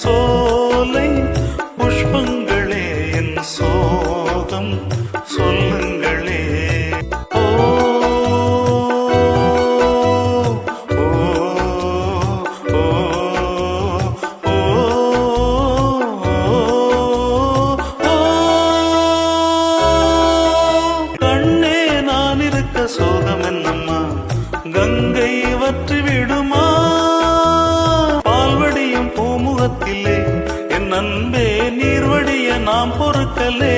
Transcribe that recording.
சோலை புஷ்பங்களே என் சோகம் சொல்லுங்களே. ஓ கண்ணே நான் இருக்க சோகம் என்னம்மா, கங்கை வற்றி விடுமா? பால்வடியும் பூமுகத்திலே என் அன்பே நீர்வடிய நாம் பொறுக்கலே.